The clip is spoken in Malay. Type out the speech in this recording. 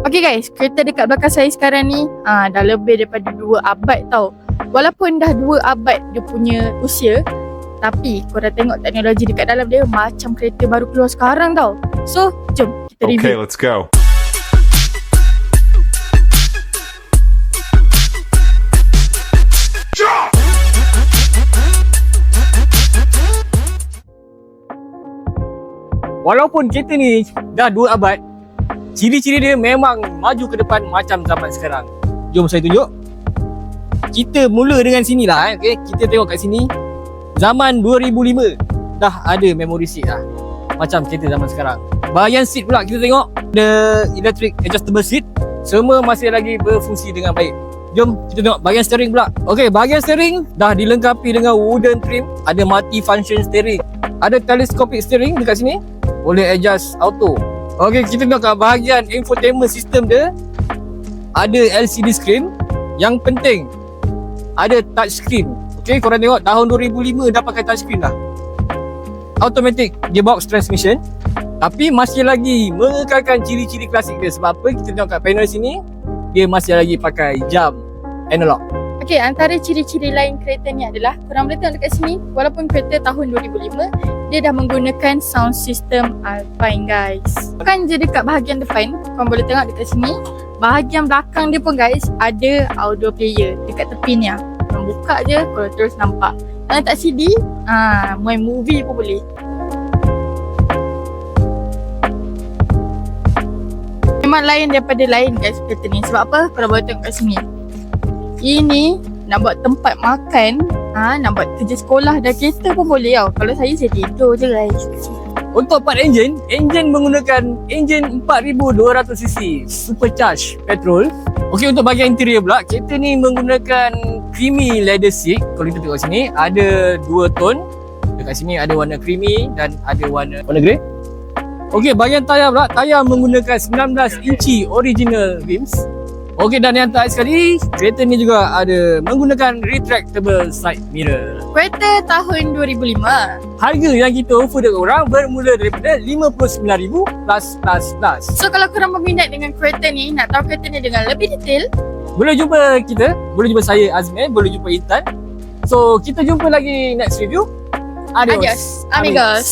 Okay guys, kereta dekat belakang saya sekarang ni dah lebih daripada 2 abad tau. Walaupun dah 2 abad dia punya usia, tapi korang tengok teknologi dekat dalam dia macam kereta baru keluar sekarang tau. So, jom kita review. Okay, let's go. Walaupun kereta ni dah 2 abad, ciri-ciri dia memang maju ke depan macam zaman sekarang. Jom saya tunjuk. Kita mula dengan sini lah. Okay? Kita tengok kat sini. Zaman 2005 dah ada memory seat lah. Macam kereta zaman sekarang. Bahagian seat pula kita tengok. Ada electric adjustable seat. Semua masih lagi berfungsi dengan baik. Jom kita tengok bahagian steering pula. Okay, bahagian steering dah dilengkapi dengan wooden trim. Ada multi-function steering. Ada telescopic steering dekat sini. Boleh adjust auto. Okay, kita tengok kat bahagian infotainment system dia. Ada LCD screen. Yang penting, ada touch screen. Okay, korang tengok tahun 2005 dah pakai touch screen dah. Automatic gearbox transmission. Tapi masih lagi mengekalkan ciri-ciri klasik dia. Sebab apa? Kita tengok kat panel sini, dia masih lagi pakai jam analog. Okay, antara ciri-ciri lain kereta ni adalah korang boleh tengok dekat sini, walaupun kereta tahun 2005, dia dah menggunakan sound system Alpine guys. Bukan je dekat bahagian depan, korang boleh tengok dekat sini, bahagian belakang dia pun guys ada audio player dekat tepi ni. Korang buka je, korang terus nampak. Kalau tak CD, main movie pun boleh. Memang lain daripada lain guys kereta ni. Sebab apa? Korang boleh tengok kat sini. Ini nak buat tempat makan, nak buat kerja sekolah dan kereta pun boleh tau. Kalau saya tidur je guys. Untuk part enjin menggunakan enjin 4200cc supercharged petrol. Okey, untuk bahagian interior pula, kereta ni menggunakan creamy leather seat. Kalau kita tengok sini, ada 2 tone. Dekat sini ada warna creamy dan ada warna grey. Okey, bahagian tayar pula, tayar menggunakan 19 inci original rims. Okey, dan yang terakhir sekali, kereta ni juga ada menggunakan retractable side mirror. Kereta tahun 2005. Harga yang kita offer dekat korang bermula daripada RM59,000 plus. So kalau korang berminat dengan kereta ni, nak tahu kereta ni dengan lebih detail, boleh jumpa kita, boleh jumpa saya Azmi, boleh jumpa Intan. So kita jumpa lagi next review. Adios amigos.